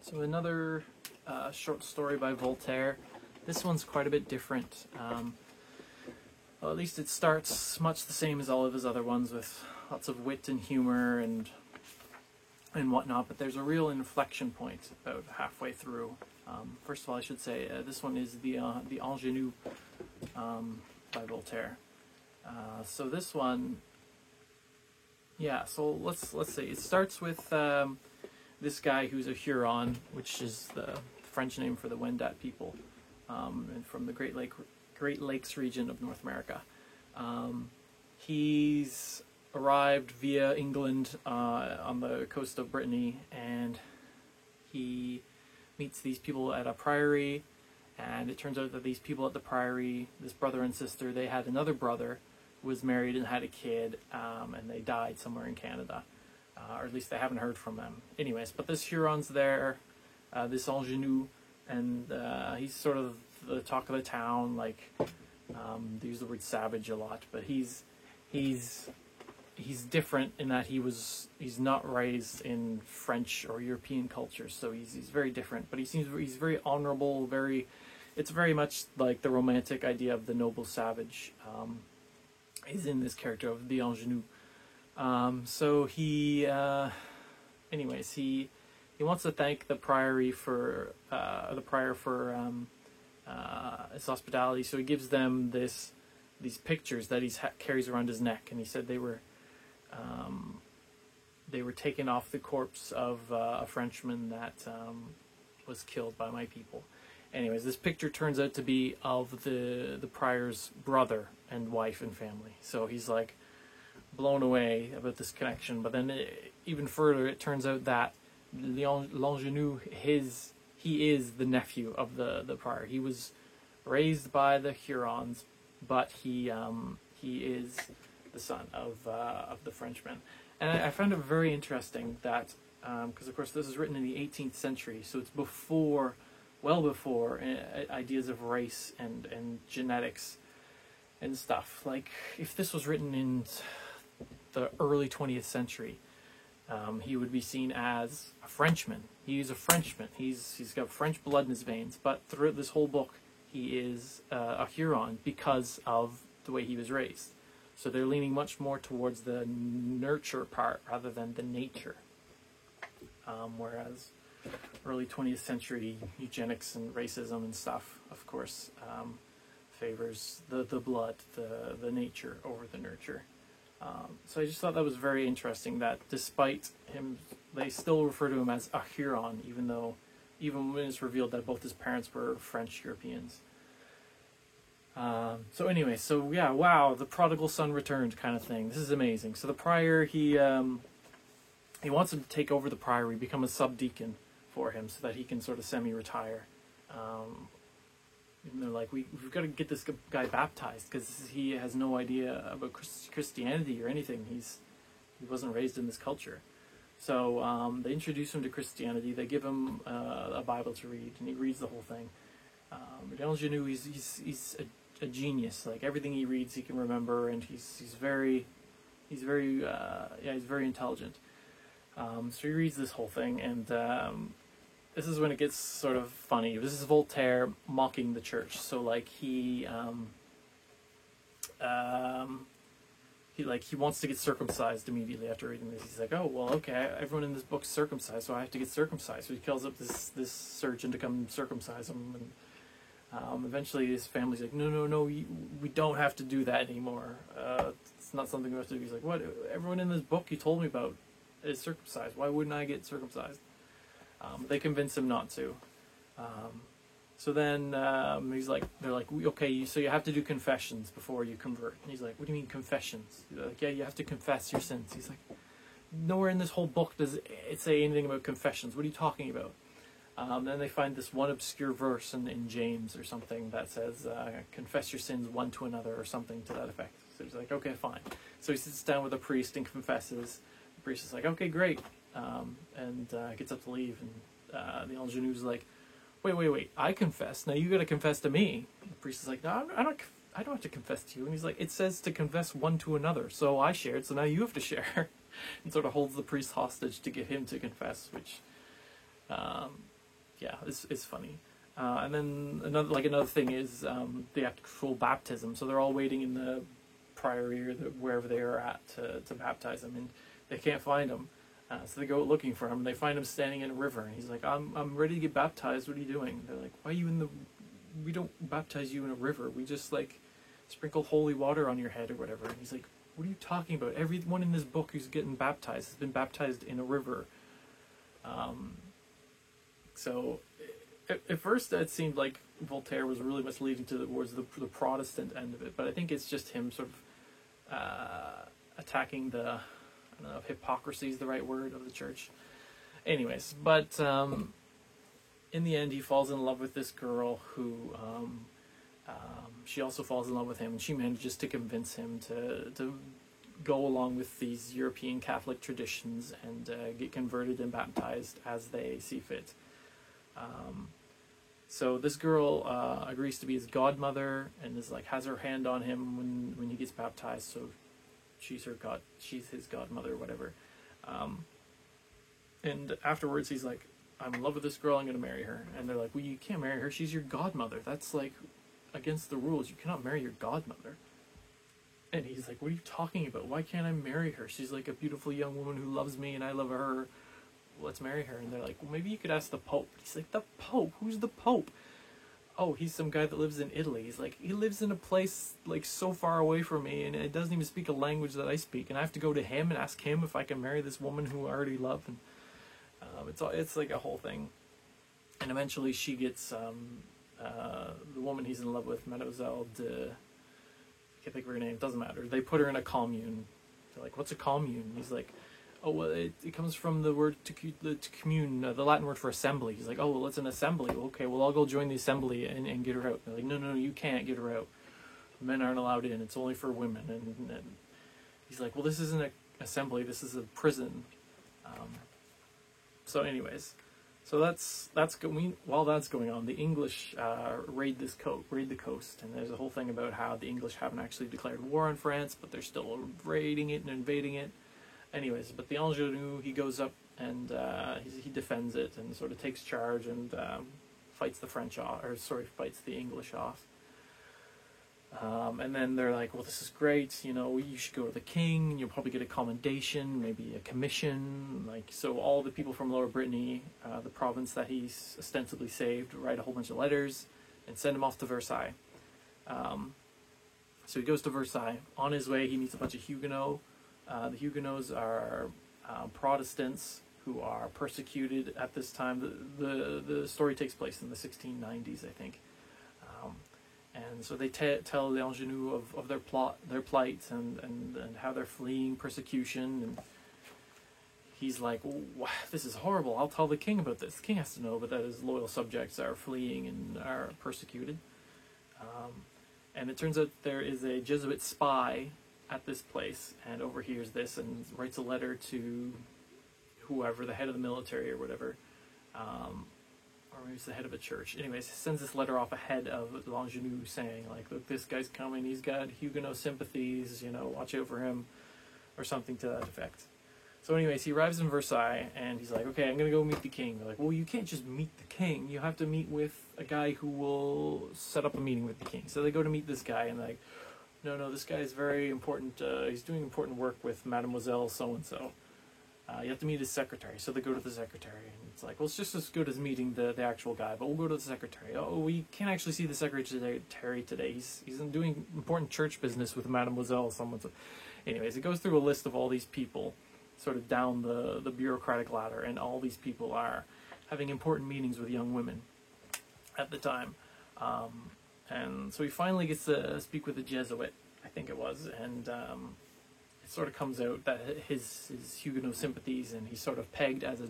So another short story by Voltaire. This one's quite a bit different. Well, at least it starts much the same as all of his other ones, with lots of wit and humor and whatnot. But there's a real inflection point about halfway through. First of all, I should say this one is the Ingénu by Voltaire. So this one, yeah. So let's see. It starts with this guy who's a Huron, which is the French name for the Wendat people, and from the Great Lakes region of North America. He's arrived via England on the coast of Brittany, and he meets these people at a priory, and it turns out that these people at the priory, this brother and sister, they had another brother who was married and had a kid, and they died somewhere in Canada. Or at least they haven't heard from them. Anyways, but this Huron's there, this Ingénu, and he's sort of the talk of the town. Like, they use the word savage a lot, but he's different in that he's not raised in French or European culture, so he's very different. But he's very honorable. It's very much like the romantic idea of the noble savage is in this character of the Ingénu. So he wants to thank the priory for his hospitality. So he gives them these pictures that he carries around his neck, and he said they were taken off the corpse of a Frenchman that was killed by my people. Anyways, this picture turns out to be of the prior's brother and wife and family. So he's like blown away about this connection. But then even further, it turns out that L'Ingénu, he is the nephew of the prior. He was raised by the Hurons, but he is the son of the Frenchman. And I found it very interesting that, because of course this is written in the 18th century, so it's well before ideas of race and genetics and stuff. Like, if this was written in the early 20th century, he would be seen as a Frenchman. He's a Frenchman. He's got French blood in his veins, but throughout this whole book, he is a Huron because of the way he was raised. So they're leaning much more towards the nurture part rather than the nature. Whereas early 20th century eugenics and racism and stuff, of course, favors the blood, the nature over the nurture. So I just thought that was very interesting that despite him, they still refer to him as a Huron, even when it's revealed that both his parents were French Europeans. So anyway, so yeah, wow, the prodigal son returned kind of thing. This is amazing. So the prior, he wants him to take over the priory, become a subdeacon for him so that he can sort of semi-retire. And they're like, we've got to get this guy baptized because he has no idea about Christianity or anything. He wasn't raised in this culture. So they introduce him to Christianity. They give him a Bible to read, and he reads the whole thing. But Ingénu, he's a genius. Like, everything he reads, he can remember, and he's very intelligent. So he reads this whole thing, and this is when it gets sort of funny. This is Voltaire mocking the church. So like he wants to get circumcised immediately after reading this. He's like, oh well, okay, everyone in this book's circumcised, so I have to get circumcised. So he calls up this surgeon to come circumcise him, and eventually his family's like, no, we don't have to do that anymore. It's not something we have to do. He's like, what? Everyone in this book you told me about is circumcised. Why wouldn't I get circumcised? They convince him not to. So then they're like, okay, so you have to do confessions before you convert. And he's like, what do you mean confessions? They're like, yeah, you have to confess your sins. He's like, nowhere in this whole book does it say anything about confessions. What are you talking about? Then they find this one obscure verse in James or something that says, confess your sins one to another or something to that effect. So he's like, okay, fine. So he sits down with a priest and confesses. The priest is like, okay, great. And gets up to leave, and the Ingénu's like, wait, I confess. Now you got to confess to me. The priest is like, no, I don't have to confess to you. And he's like, it says to confess one to another. So I shared, so now you have to share. And sort of holds the priest hostage to get him to confess, which yeah, it's funny. And then another thing is the actual baptism. So they're all waiting in the priory or wherever they are at to baptize him, and they can't find him. So they go looking for him, and they find him standing in a river. And he's like, I'm ready to get baptized. What are you doing? They're like, why are you in the? We don't baptize you in a river. We just like sprinkle holy water on your head or whatever. And he's like, what are you talking about? Everyone in this book who's getting baptized has been baptized in a river. So at first it seemed like Voltaire was really much leading towards the Protestant end of it, but I think it's just him sort of attacking the, I don't know if hypocrisy is the right word, of the church. Anyways, but in the end he falls in love with this girl who she also falls in love with him, and she manages to convince him to go along with these European Catholic traditions and get converted and baptized as they see fit. So this girl agrees to be his godmother and is like has her hand on him when he gets baptized. So she's his godmother or whatever. And afterwards he's like, I'm in love with this girl, I'm going to marry her. And they're like, well, you can't marry her, she's your godmother. That's like against the rules. You cannot marry your godmother. And he's like, what are you talking about? Why can't I marry her? She's like a beautiful young woman who loves me and I love her. Let's marry her. And they're like, well, maybe you could ask the Pope. He's like, the Pope? Who's the Pope? Oh, he's some guy that lives in Italy. He's like, he lives in a place like so far away from me, and it doesn't even speak a language that I speak, and I have to go to him and ask him if I can marry this woman who I already love. And it's like a whole thing. And eventually she gets the woman he's in love with, Mademoiselle de, I can't think of her name, doesn't matter. They put her in a commune. They're like, what's a commune? He's like, oh, well, it comes from the word to commune, the Latin word for assembly. He's like, oh, well, it's an assembly. Okay, well, I'll go join the assembly and get her out. They're like, no, you can't get her out. Men aren't allowed in. It's only for women. And he's like, well, this isn't an assembly. This is a prison. So anyways, so while that's going on, the English raid the coast, and there's a whole thing about how the English haven't actually declared war on France, but they're still raiding it and invading it. Anyways, but the ingenue, he goes up and he defends it and sort of takes charge and fights the French off, fights the English off. And then they're like, well, this is great, you should go to the king, and you'll probably get a commendation, maybe a commission. So all the people from Lower Brittany, the province that he's ostensibly saved, write a whole bunch of letters and send him off to Versailles. So he goes to Versailles. On his way, he meets a bunch of Huguenots. The Huguenots are Protestants who are persecuted at this time. The story takes place in the 1690s, I think. And so they tell the ingenue of their plight and how they're fleeing persecution. And he's like, wow, this is horrible. I'll tell the king about this. The king has to know, but that his loyal subjects are fleeing and are persecuted. And it turns out there is a Jesuit spy at this place and overhears this and writes a letter to whoever, the head of the military or whatever, or maybe it's the head of a church. Anyways, he sends this letter off ahead of L'Ingenue saying, like, look, this guy's coming, he's got Huguenot sympathies, watch out for him, or something to that effect. So anyways, he arrives in Versailles, and he's like, okay, I'm going to go meet the king. They're like, well, you can't just meet the king, you have to meet with a guy who will set up a meeting with the king. So they go to meet this guy, and they're like, no, this guy is very important, he's doing important work with Mademoiselle so-and-so. You have to meet his secretary. So they go to the secretary, and it's like, well, it's just as good as meeting the actual guy, but we'll go to the secretary. Oh, we can't actually see the secretary today. He's doing important church business with Mademoiselle someone. Anyways, it goes through a list of all these people, sort of down the bureaucratic ladder, and all these people are having important meetings with young women at the time. And so he finally gets to speak with a Jesuit, I think it was, and it sort of comes out that his Huguenot sympathies, and he's sort of pegged as a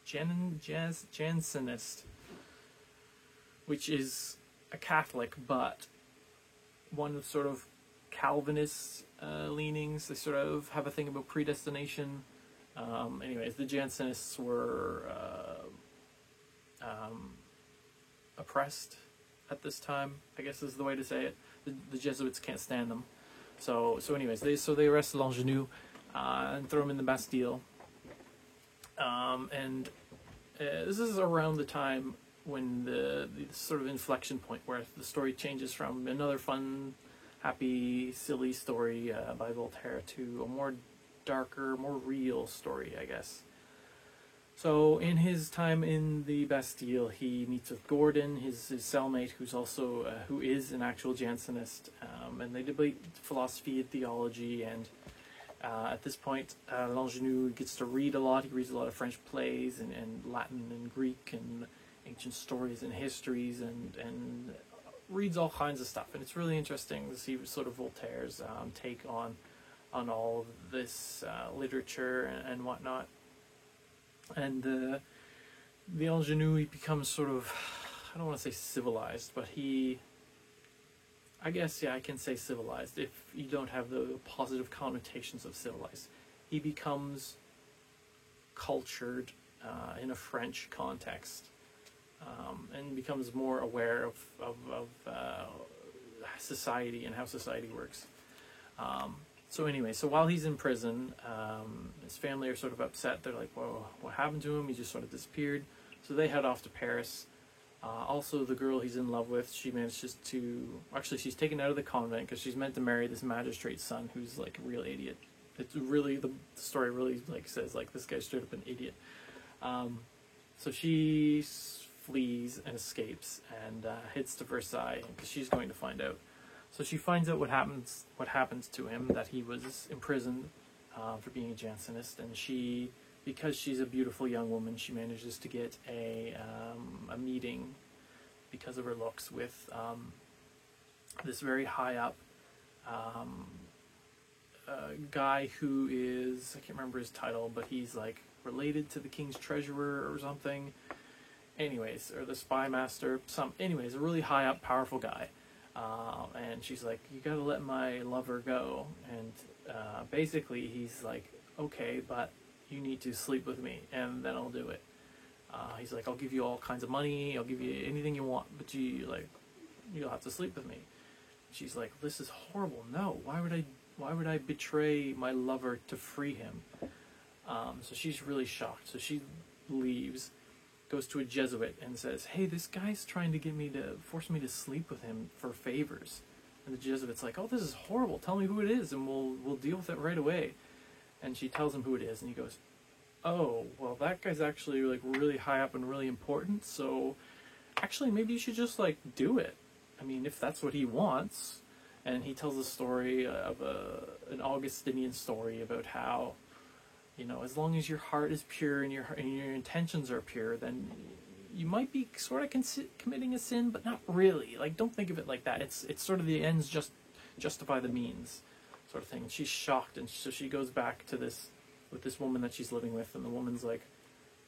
Jansenist, which is a Catholic, but one of sort of Calvinist leanings. They sort of have a thing about predestination. Anyways, the Jansenists were oppressed at this time, I guess is the way to say it. The Jesuits can't stand them. So anyways, they arrest L'Ingenue and throw him in the Bastille. And this is around the time when the sort of inflection point where the story changes from another fun, happy, silly story by Voltaire to a more darker, more real story, I guess. So in his time in the Bastille, he meets with Gordon, his cellmate, who is an actual Jansenist, and they debate philosophy and theology. And at this point, L'Angenoux gets to read a lot. He reads a lot of French plays and Latin and Greek and ancient stories and histories and reads all kinds of stuff. And it's really interesting to see sort of Voltaire's take on all of this literature and whatnot. And the Angenoux, he becomes sort of, I don't want to say civilized, but I guess, I can say civilized if you don't have the positive connotations of civilized. He becomes cultured in a French context, and becomes more aware of society and how society works. So anyway, so while he's in prison, his family are sort of upset. They're like, "Whoa, what happened to him? He just sort of disappeared." So they head off to Paris. Also, the girl he's in love with, she manages to... Actually, she's taken out of the convent because she's meant to marry this magistrate's son who's like a real idiot. It's really... The story really says this guy's straight up an idiot. So she flees and escapes and heads to Versailles because she's going to find out. So she finds out what happens to him, that he was imprisoned for being a Jansenist, and because she's a beautiful young woman, she manages to get a meeting because of her looks with this very high up guy who is, I can't remember his title, but he's like related to the king's treasurer or something. Anyways, or the spy master. Anyways, a really high up, powerful guy. And she's like, "You gotta let my lover go." And basically he's like, "Okay, but you need to sleep with me and then I'll do it." He's like, "I'll give you all kinds of money, I'll give you anything you want, but you'll have to sleep with me." She's like, "This is horrible. No, why would I betray my lover to free him?" So she's really shocked. So she leaves, goes to a Jesuit and says, "Hey, this guy's trying to force me to sleep with him for favors." And the Jesuit's like, "Oh, this is horrible. Tell me who it is and we'll deal with it right away." And she tells him who it is, and he goes, "Oh, well, that guy's actually really high up and really important, so actually maybe you should just do it. I mean, if that's what he wants." And he tells a story of an Augustinian story about how, as long as your heart is pure and your intentions are pure, then you might be sort of committing a sin, but not really. Don't think of it like that. It's sort of the ends justify the means, sort of thing. And she's shocked, and so she goes back to this woman that she's living with, and the woman's like,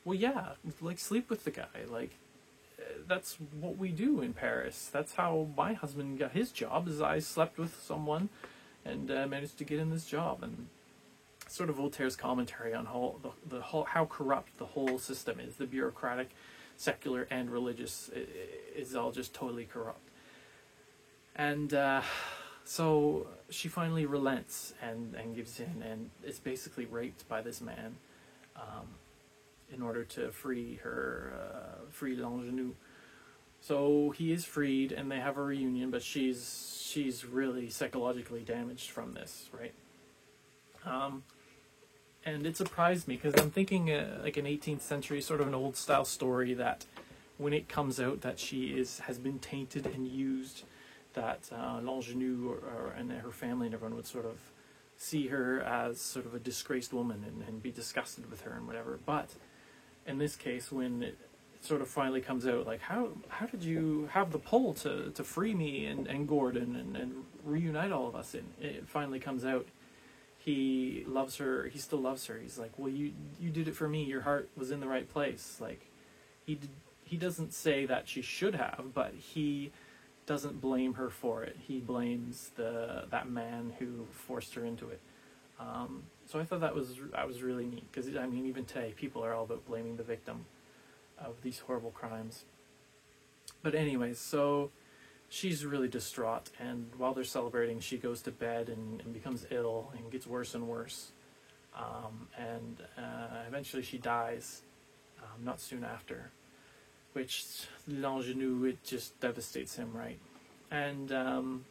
"Well, yeah, sleep with the guy. That's what we do in Paris. That's how my husband got his job. Is I slept with someone and managed to get in this job." And sort of Voltaire's commentary on how corrupt the whole system is. The bureaucratic, secular, and religious is all just totally corrupt. And so she finally relents and gives in, and is basically raped by this man in order to free L'Angenoux. So he is freed, and they have a reunion, but she's really psychologically damaged from this, right? And it surprised me because I'm thinking like an 18th century, sort of an old style story that when it comes out that she has been tainted and used, that L'Angenoux and her family and everyone would sort of see her as sort of a disgraced woman and be disgusted with her and whatever. But in this case, when it sort of finally comes out, how did you have the pull to free me and Gordon and reunite all of us? And it finally comes out. He loves her. He still loves her. He's like, "Well, you did it for me. Your heart was in the right place." He doesn't say that she should have, but he doesn't blame her for it. He blames that man who forced her into it. So I thought that was really neat, because even today people are all about blaming the victim of these horrible crimes. But anyways, so she's really distraught, and while they're celebrating, she goes to bed and becomes ill and gets worse and worse. And eventually she dies not soon after, which L'Ingenue, it just devastates him, right? And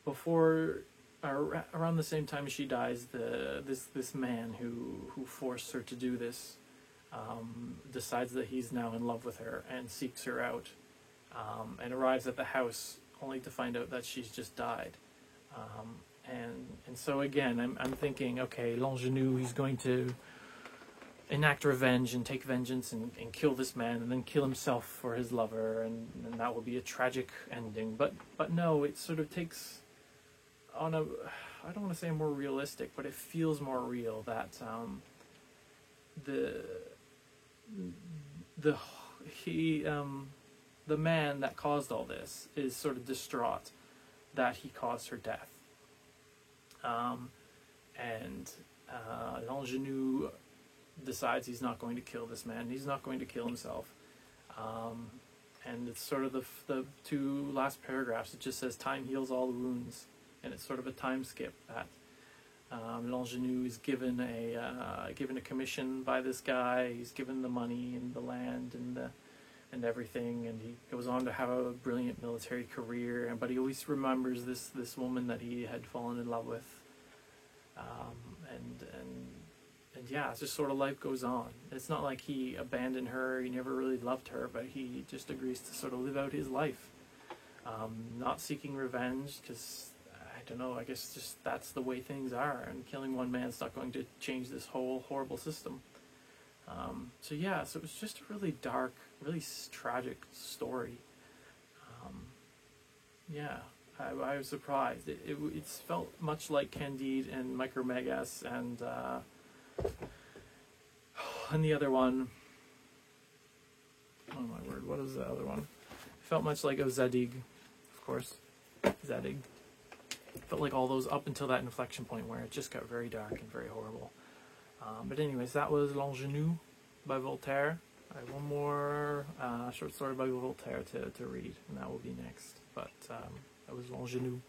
before, around the same time as she dies, this man who forced her to do this decides that he's now in love with her and seeks her out, and arrives at the house only to find out that she's just died. And so again, I'm thinking, okay, L'Ingenue, he's going to enact revenge and take vengeance and kill this man and then kill himself for his lover, and that will be a tragic ending. But no, it sort of takes on a, I don't want to say more realistic, but it feels more real that the man that caused all this is sort of distraught that he caused her death. And L'Ingenue decides he's not going to kill this man. He's not going to kill himself. And it's sort of the two last paragraphs. It just says, "Time heals all the wounds." And it's sort of a time skip that L'Ingenue is given a commission by this guy. He's given the money and the land and everything, and he goes on to have a brilliant military career. But he always remembers this woman that he had fallen in love with. And yeah, it's just sort of life goes on. It's not like he abandoned her, he never really loved her, but he just agrees to sort of live out his life. Not seeking revenge, because, I don't know, I guess just that's the way things are, and killing one man's not going to change this whole horrible system. So yeah, so it was just a really dark, really tragic story. Yeah. I was surprised. It felt much like Candide and Micromegas and the other one. Oh my word! What is the other one? It felt much like Zadig, of course. Zadig. It felt like all those up until that inflection point where it just got very dark and very horrible. But anyways, that was L'Ingenue by Voltaire. I have one more short story by Voltaire to read, and that will be next. But that was L'Ingenue.